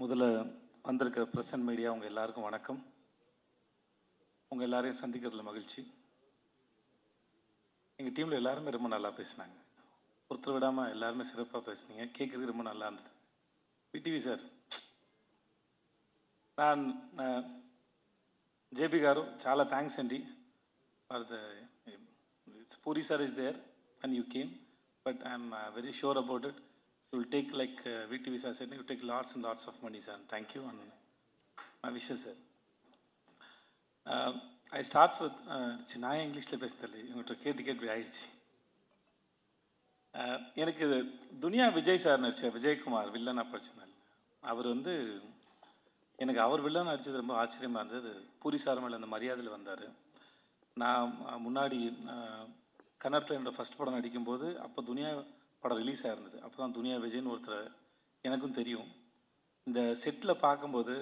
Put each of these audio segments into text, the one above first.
முதல்ல வந்திருக்கிற press and media உங்கள் எல்லாருக்கும் வணக்கம். உங்கள் எல்லாரையும் சந்திக்கிறதுல மகிழ்ச்சி. எங்கள் டீமில் எல்லாருமே ரொம்ப நல்லா பேசினாங்க. ஒருத்தர் விடாமல் எல்லாருமே சிறப்பாக பேசுனீங்க. கேட்குறதுக்கு ரொம்ப நல்லா இருந்தது. విటివి సార్, நான் జేపీ గారు చాలా థ్యాంక్స్ అండి for the Puri sir is there and you came, but I'm very sure about it. You will take, like VTV sir said, you take lots and lots of money, sir. Thank you and my wishes, sir. I starts with நான் இங்கிலீஷில் பேசுகிறேன். இவங்கள்ட்ட கேட்டு ஆயிடுச்சு. எனக்கு துனியா Vijay sir நடித்த விஜயகுமார் வில்லனாக படிச்சிருந்தார். அவர் எனக்கு அவர் வில்லன் நடித்தது ரொம்ப ஆச்சரியமாக இருந்தது. பூரி சார் மேலே அந்த மரியாதையில் வந்தார். நான் முன்னாடி கன்னடத்தில் என்னோடய ஃபஸ்ட் படம் நடிக்கும்போது அப்போ துனியா படம் ரிலீஸ் ஆகிருந்தது. அப்போ தான் துனியா விஜய்னு ஒருத்தர் எனக்கும் தெரியும். இந்த செட்டில் பார்க்கும்போது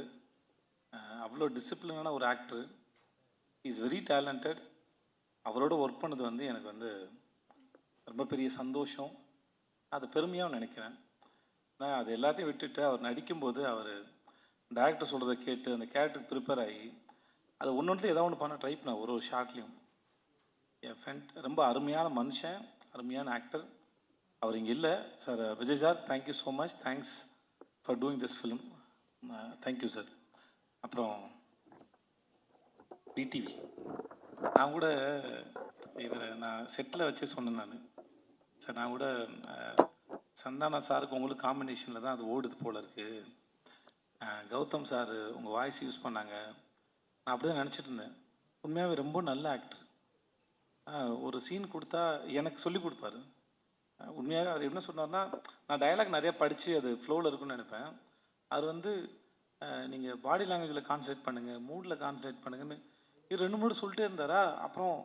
அவ்வளோ டிசிப்ளினான ஒரு ஆக்டர், இஸ் வெரி டேலண்டட். அவரோட ஒர்க் பண்ணது எனக்கு ரொம்ப பெரிய சந்தோஷம். அது பெருமையாக நினைக்கிறேன். நான் அது எல்லாத்தையும் விட்டுட்டு அவர் நடிக்கும்போது அவர் டேரக்டர் சொல்கிறத கேட்டு அந்த கேரக்டருக்கு ப்ரிப்பேர் ஆகி அதை ஒன்று ஏதாவது ஒன்று பண்ண ட்ரை பண்ணேன். ஒரு ஷார்ட்லேயும் என் ஃப்ரெண்ட் ரொம்ப அருமையான மனுஷன், அருமையான ஆக்டர். அவர் இங்கே இல்லை sir. Vijay sir, thank you so much. Thanks for doing this film. Thank you sir. அப்புறம் விடிவி, நான் கூட நான் செட்டில் வச்சு சொன்னேன். சார், நான் கூட சந்தானா சாருக்கு உங்களுக்கு காம்பினேஷனில் தான் அது ஓடுது போல் இருக்குது. கௌதம் சார் உங்கள் வாய்ஸ் யூஸ் பண்ணாங்க. நான் அப்படி தான் நினச்சிட்டு இருந்தேன். உண்மையாகவே ரொம்ப நல்ல ஆக்டர். ஒரு சீன் கொடுத்தா எனக்கு சொல்லி கொடுப்பாரு. உண்மையாக அவர் என்ன சொன்னார்னா, நான் டயலாக் நிறையா படித்து அது ஃப்ளோவில் இருக்குன்னு நினைப்பேன். அவர் நீங்கள் பாடி லாங்குவேஜில் கான்சன்ட்ரேட் பண்ணுங்கள், மூடில் கான்சன்ட்ரேட் பண்ணுங்கன்னு இது 2-3 சொல்லிட்டே இருந்தாரா. அப்புறம்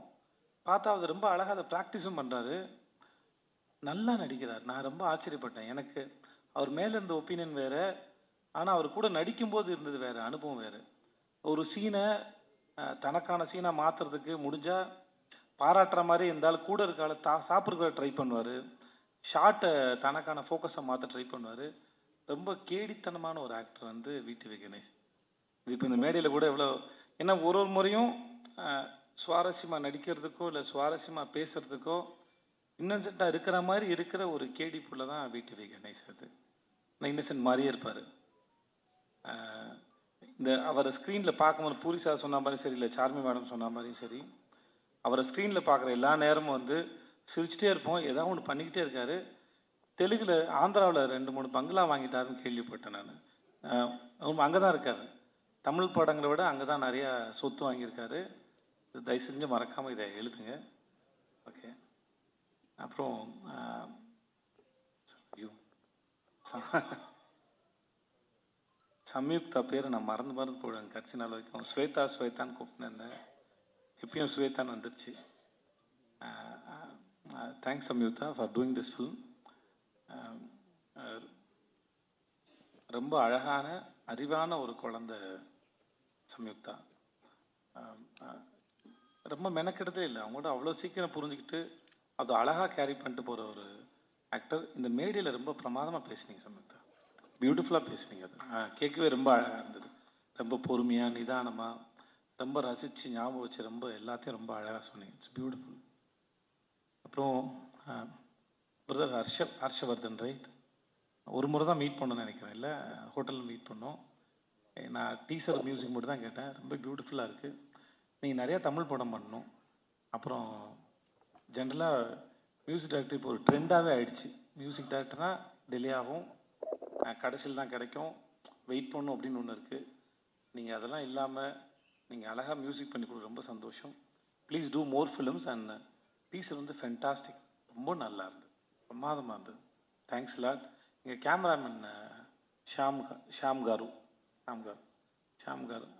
பார்த்தா அது ரொம்ப அழகாக அதை ப்ராக்டிஸும் பண்ணுறாரு. நல்லா நடிக்கிறார். நான் ரொம்ப ஆச்சரியப்பட்டேன். எனக்கு அவர் மேலே இருந்த ஒப்பீனியன் வேறு, ஆனால் அவர் கூட நடிக்கும்போது இருந்தது வேறு, அனுபவம் வேறு. ஒரு சீனை தனக்கான சீனாக மாற்றுறதுக்கு முடிஞ்சால் பாராட்டுற மாதிரி இருந்தாலும் கூட இருக்கால சாப்பிட்றதுக்கு ட்ரை பண்ணுவார். ஷார்ட்டை தனக்கான ஃபோக்கஸை மாற்ற ட்ரை பண்ணுவார். ரொம்ப கேடித்தனமான ஒரு ஆக்டர் விடிவி கணேஷ். இது இப்போ இந்த மேடையில் கூட எவ்வளோ, ஏன்னா ஒரு முறையும் சுவாரஸ்யமாக நடிக்கிறதுக்கோ இல்லை சுவாரஸ்யமாக பேசுகிறதுக்கோ இன்னசென்ட்டாக இருக்கிற மாதிரி இருக்கிற ஒரு கேடி புள்ள தான் விடிவி கணேஷ். அது நான் இன்னசென்ட் மாதிரியே இருப்பார். இந்த அவரை ஸ்க்ரீனில் பார்க்கும்போது பூரி சார் சொன்ன மாதிரி சரி, இல்லை சார்மி மேடம் சொன்ன மாதிரியும் சரி, அவரை ஸ்க்ரீனில் பார்க்குற எல்லா நேரமும் சிரிச்சிட்டே இருப்போம். ஏதாவது ஒன்று பண்ணிக்கிட்டே இருக்கார். தெலுங்கில் ஆந்திராவில் 2-3 பங்களா வாங்கிட்டாருன்னு கேள்விப்பட்டேன் நான். அங்கே தான் இருக்கார். தமிழ் படங்களை விட அங்கே தான் நிறையா சொத்து வாங்கியிருக்காரு. தயவு செஞ்சு மறக்காமல் இதை எழுதுங்க. ஓகே. அப்புறம் சம்யுக்தா பேர் நான் மறந்து போடுவேன் கட்சி நாள் வரைக்கும். ஸ்வேதான்னு கூப்பிட்டுருந்தேன். எப்பயும் ஸ்வேதான் வந்துருச்சு. Thanks Samyuktha for doing this film. ரொம்ப அழகான அறிவான ஒரு குழந்தை சம்யுக்தா. ரொம்ப மெனக்கெடுதே இல்லை. அவங்களோட அவ்வளோ சீக்கிரம் புரிஞ்சுக்கிட்டு அது அழகாக கேரி பண்ணிட்டு போகிற ஒரு ஆக்டர். இந்த மேடையில் ரொம்ப பிரமாதமாக பேசுனீங்க சம்யுக்தா. பியூட்டிஃபுல்லாக பேசுனீங்க. அது கேட்கவே ரொம்ப அழகாக இருந்தது. ரொம்ப பொறுமையாக நிதானமாக ரொம்ப ரசித்து ஞாபகம் வச்சு ரொம்ப எல்லாத்தையும் ரொம்ப அழகாக சொன்னீங்க. It's beautiful. அப்புறம் பிரதர் ஹர்ஷவர்தன், ரைட்? ஒரு முறை தான் மீட் பண்ணணும்னு நினைக்கிறேன். இல்லை, ஹோட்டலில் மீட் பண்ணோம். நான் டீசர் மியூசிக் மட்டும் தான் கேட்டேன். ரொம்ப பியூட்டிஃபுல்லாக இருக்குது. நீங்கள் நிறையா தமிழ் படம் பண்ணணும். அப்புறம் ஜென்ரலாக மியூசிக் டைரக்டர் இப்போ ஒரு ட்ரெண்டாகவே ஆகிடுச்சு. மியூசிக் டைரக்டர்னால் டிலே ஆகும், கடைசியில் தான் கிடைக்கும், வெயிட் பண்ணணும் அப்படின்னு ஒன்று இருக்குது. நீங்கள் அதெல்லாம் இல்லாமல் நீங்கள் அழகாக மியூசிக் பண்ணி கொடுக்க ரொம்ப சந்தோஷம். Please do more films. And teaser fantastic, ரொம்ப நல்லா இருந்தது, பிரமாதமாக இருந்தது. Thanks lot. எங்கள் கேமராமேன் ஷாம் காரு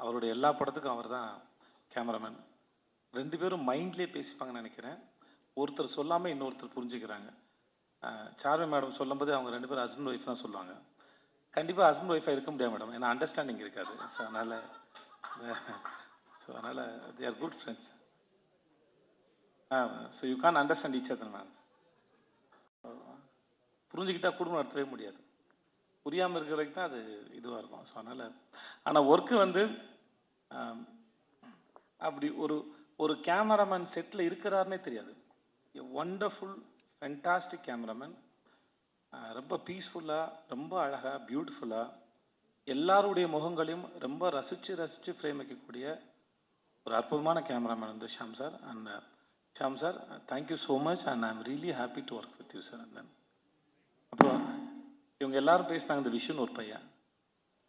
அவருடைய எல்லா படத்துக்கும் அவர் தான் கேமராமேன். 2 பேரும் மைண்ட்லேயே பேசிப்பாங்கன்னு நினைக்கிறேன். ஒருத்தர் சொல்லாமல் இன்னொருத்தர் புரிஞ்சுக்கிறாங்க. சார்மி மேடம் சொல்லும்போது அவங்க 2 பேரும் ஹஸ்பண்ட் ஒய்ஃப் தான் சொல்லுவாங்க. கண்டிப்பாக ஹஸ்பண்ட் ஒய்ஃபாக இருக்க முடியாது மேடம், ஏன்னா அண்டர்ஸ்டாண்டிங் இருக்காது. ஸோ அதனால் they are good friends. So you can understand each other ma'am. புரிஞ்சுக்கிட்டால் குடும்பம் நடத்தவே முடியாது. புரியாமல் இருக்கிற வரைக்கும் தான் அது இதுவாக இருக்கும். ஸோ அதனால் ஆனால் ஒர்க்கு வந்து அப்படி ஒரு ஒரு கேமராமேன் செட்டில் இருக்கிறாருன்னே தெரியாது. Wonderful fantastic cameraman. ரொம்ப பீஸ்ஃபுல்லாக, ரொம்ப அழகாக, பியூட்டிஃபுல்லாக எல்லாருடைய முகங்களையும் ரொம்ப ரசித்து ஃப்ரேம் வைக்கக்கூடிய ஒரு அற்புதமான கேமராமேன் வந்து Sham sir. And Sham sir, thank you so much and I am really happy to work with you sir. And அப்புறம் இவங்க எல்லாரும் பேசினாங்க. இந்த விஷுன்னு ஒரு பையன்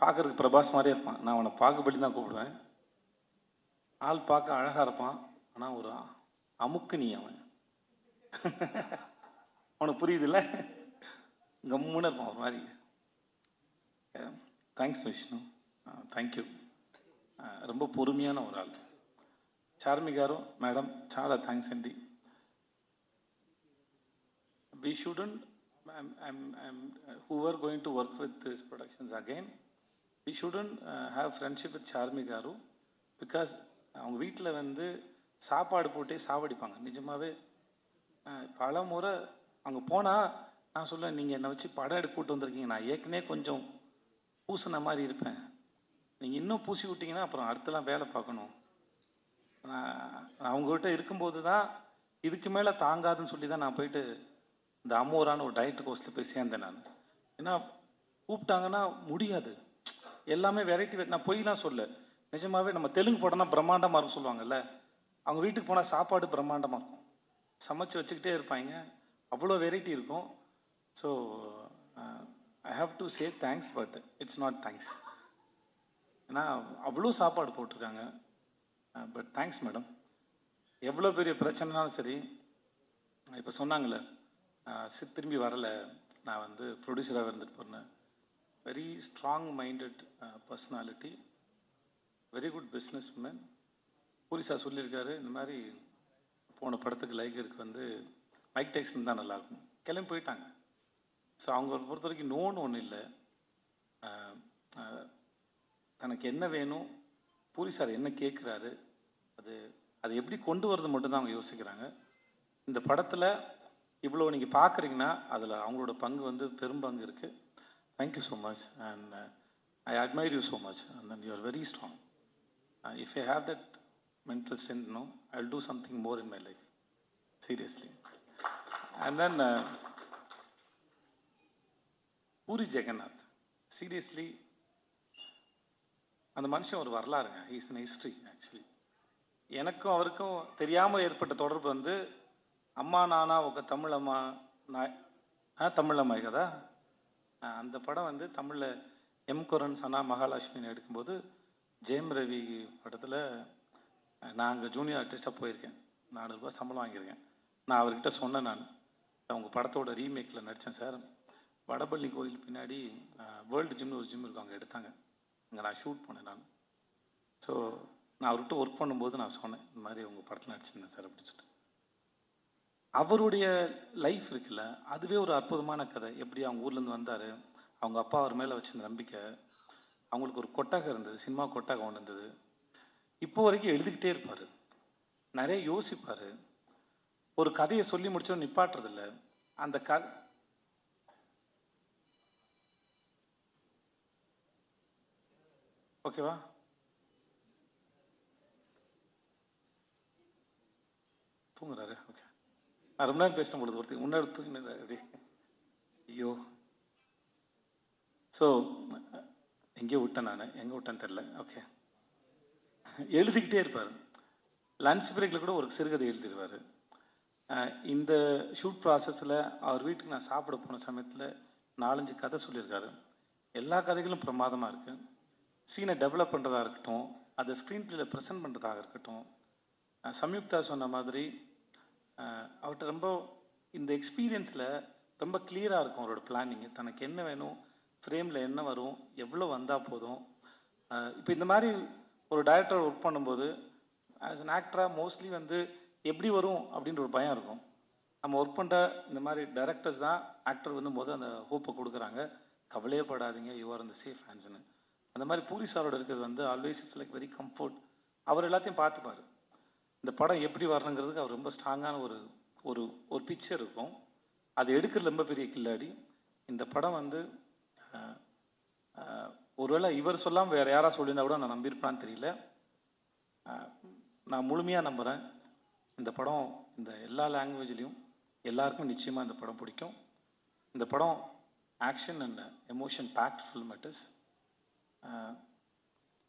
பார்க்குறதுக்கு பிரபாஸ் மாதிரியே இருப்பான். நான் அவனை பாகுபலி தான் கூப்பிடுவேன். ஆள் பார்க்க அழகாக இருப்பான், ஆனால் ஒரு அமுக்கு நீ அவன். அவனுக்கு புரியுதுல்ல, கம்முன்னு இருப்பான் ஒரு மாதிரி. Thanks Vishnu, thank you. ரொம்ப பொறுமையான ஒரு ஆள். చార్మి గారు, మేడం చాలా థ్యాంక్స్ అండి. We shouldn't, who are going to work with these productions again, we shouldn't have friendship with Charmi గారు because அவங்க வீட்டில் வந்து சாப்பாடு போட்டே சாவடிப்பாங்க. நிஜமாகவே பல முறை அங்கே போனால் நான் சொல்லுவேன், நீங்கள் என்னை வச்சு படம் எடுக்க கூட்டு வந்திருக்கீங்க, நான் ஏற்கனவே கொஞ்சம் பூசின மாதிரி இருப்பேன், நீங்கள் இன்னும் பூசி விட்டிங்கன்னா அப்புறம் அடுத்தலாம் வேலை பார்க்கணும். நான் அவங்ககிட்ட இருக்கும்போது தான் இதுக்கு மேலே தாங்காதுன்னு சொல்லி தான் நான் போயிட்டு இந்த அமோரான ஒரு டயட் கோர்ஸில் போய் சேர்ந்தேன் நான். ஏன்னா கூப்பிட்டாங்கன்னா முடியாது, எல்லாமே வெரைட்டி. நான் பொய்லாம் சொல்ல, நிஜமாகவே நம்ம தெலுங்கு படம்னா பிரம்மாண்டமாக இருக்கும் சொல்லுவாங்கல்ல, அவங்க வீட்டுக்கு போனால் சாப்பாடு பிரம்மாண்டமாக இருக்கும், சமைச்சு வச்சுக்கிட்டே இருப்பாங்க, அவ்வளோ வெரைட்டி இருக்கும். So I have to say thanks, but it's not thanks. ஏன்னா அவ்வளோ சாப்பாடு போட்டிருக்காங்க. But thanks madam. எவ்வளோ பெரிய பிரச்சனைனாலும் சரி, இப்போ சொன்னாங்களே திரும்பி வரலை, நான் வந்து ப்ரொடியூசராக இருந்துட்டு போனேன். Very strong minded personality, very good business woman. Puri sir சொல்லியிருக்காரு, இந்த மாதிரி போன படத்துக்கு லைகருக்கு வந்து மைக் டைசன் தான் நல்லாயிருக்கும், கிளம்பி போயிட்டாங்க. ஸோ அவங்க பொறுத்த வரைக்கும் நோன்னு ஒன்றும் இல்லை. தனக்கு என்ன வேணும், பூரி சார் என்ன கேட்குறாரு, அது எப்படி கொண்டு வரது மட்டும்தான் அவங்க யோசிக்கிறாங்க. இந்த படத்தில் இவ்வளோ நீங்கள் பார்க்குறீங்கன்னா அதில் அவங்களோட பங்கு வந்து பெரும்பங்கு இருக்குது. Thank you so much and I admire you so much and then you are very strong. If I have that mental strength, no, I'll do something more in my life, seriously. And then Puri Jagannath, seriously, அந்த மனுஷன் ஒரு வரலாறுங்க. He is an history actually. எனக்கும் அவருக்கும் தெரியாமல் ஏற்பட்ட தொடர்பு வந்து அம்மா நானா ఒక தமிழம்மா தமிழம்மா கதா. அந்த படம் வந்து தமிழில் எம் குரன் சனா மகாலட்சுமின்னு எடுக்கும்போது ஜெயம் ரவி படத்தில் நான் அங்கே ஜூனியர் ஆர்டிஸ்ட்டாக போயிருக்கேன். 400 ரூபா சம்பளம் வாங்கியிருக்கேன். நான் அவர்கிட்ட சொன்னேன், நான் உங்கள் படத்தோட ரீமேக்கில் நடித்தேன் சார், வடபழனி கோயில் பின்னாடி வேர்ல்டு ஜிம்னு ஒரு ஜிம் இருக்கும், அங்கே எடுத்தாங்க, அங்கே நான் ஷூட் பண்ணேன் நான். ஸோ நான் அவர்கிட்ட ஒர்க் பண்ணும்போது நான் சொன்னேன், இந்த மாதிரி உங்கள் படத்தில் நடிச்சிருந்தேன் சார் அப்படின்னு சொல்லிட்டு. அவருடைய லைஃப் இருக்குல்ல, அதுவே ஒரு அற்புதமான கதை. எப்படி அவங்க ஊர்லேருந்து வந்தார், அவங்க அப்பா அவர் மேலே வச்சிருந்த நம்பிக்கை, அவங்களுக்கு ஒரு கொட்டகம் இருந்தது, சினிமா கொட்டகம் ஒன்று இருந்தது. இப்போ வரைக்கும் எழுதிக்கிட்டே இருப்பார், நிறைய யோசிப்பார், ஒரு கதையை சொல்லி முடிச்சோன்னு நிப்பாட்டுறதில்ல. அந்த ஓகேவா, தூங்குறாரு. ஓகே, நான் ரொம்ப நேரம் பேசின பொழுது ஒருத்தர் முன்னாடி தூங்கினது அப்படி. ஐயோ, ஸோ எங்கேயோ விட்டேன், நான் எங்கே விட்டேன்னு தெரில. ஓகே, எழுதிக்கிட்டே இருப்பார். லன்ச் பிரேக்கில் கூட ஒரு சிறுகதை எழுதிடுவார். இந்த ஷூட் ப்ராசஸில் அவர் வீட்டுக்கு நான் சாப்பிட போன சமயத்தில் 4-5 கதை சொல்லியிருக்காரு. எல்லா கதைகளும் பிரமாதமாக இருக்குது. சீனை டெவலப் பண்ணுறதா இருக்கட்டும், அதை ஸ்க்ரீன் பிளேயில் ப்ரெசென்ட் பண்ணுறதாக இருக்கட்டும். சம்யுக்தா சொன்ன மாதிரி அவர்கிட்ட ரொம்ப இந்த எக்ஸ்பீரியன்ஸில் ரொம்ப கிளியராக இருக்கும் அவரோட பிளானிங்கு. தனக்கு என்ன வேணும், ஃப்ரேமில் என்ன வரும், எவ்வளோ வந்தால் போதும். இப்போ இந்த மாதிரி ஒரு டைரக்டர் ஒர்க் பண்ணும்போது ஆஸ் அன் ஆக்டராக மோஸ்ட்லி வந்து எப்படி வரும் அப்படின்ற ஒரு பயம் இருக்கும். நம்ம ஒர்க் பண்ணுற இந்த மாதிரி டைரக்டர்ஸ் தான் ஆக்டர் வந்து அந்த ஹோப்பை கொடுக்குறாங்க, கவலையே படாதீங்க, யூ ஆர் இந்த சேஃப் ஹேண்ட்ஸ்னு. அந்த மாதிரி பூரி சாரோட இருக்கிறது வந்து always it's like very comfort. அவர் எல்லாத்தையும் பார்த்துப்பார். இந்த படம் எப்படி வரணுங்கிறதுக்கு அவர் ரொம்ப ஸ்ட்ராங்கான ஒரு ஒரு ஒரு பிக்சர் இருக்கும். அது எடுக்கிறது ரொம்ப பெரிய கில்லாடி. இந்த படம் வந்து ஒருவேளை இவர் சொல்லாமல் வேறு யாராவது சொல்லியிருந்தா கூட நான் நம்பியிருப்பான்னு தெரியல. நான் முழுமையாக நம்புகிறேன் இந்த படம் இந்த எல்லா லாங்குவேஜ்லேயும் எல்லாருக்கும் நிச்சயமாக இந்த படம் பிடிக்கும். இந்த படம் action and emotion packed film it is.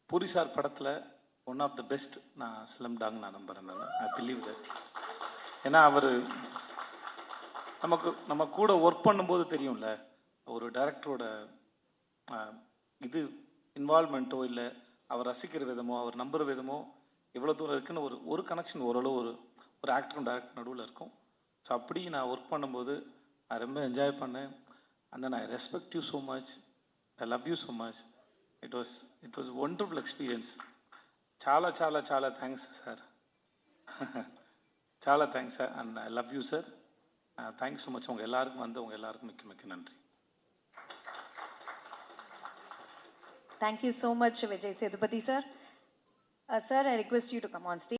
Puri sir படத்தில் ஒன் ஆஃப் த பெஸ்ட் நான் ஸ்லம் டாக் நான் நம்புகிறேன். I believe that. ஏன்னா அவர் நம்ம கூட ஒர்க் பண்ணும்போது தெரியும்ல, ஒரு டைரக்டரோட இது இன்வால்மெண்ட்டோ இல்லை அவர் ரசிக்கிற விதமோ அவர் நம்புகிற விதமோ எவ்வளோ தூரம் இருக்குன்னு ஒரு கனெக்ஷன் ஓரளவு ஒரு ஆக்டரும் டைரக்டர் நடுவில் இருக்கும். ஸோ அப்படி நான் ஒர்க் பண்ணும்போது நான் ரொம்ப என்ஜாய் பண்ணேன். And then I respect you so much, I love you so much. It was wonderful experience. చాలా చాలా చాలా థ్యాంక్స్ సార్. చాలా thanks sir and I love you sir. Thanks so much. உங்கள் எல்லாருக்கும் உங்கள் எல்லாருக்கும் மிக்க மிக்க நன்றி. Thank you so much, Vijay Sethupathi sir. Sir, I request you to come on stage.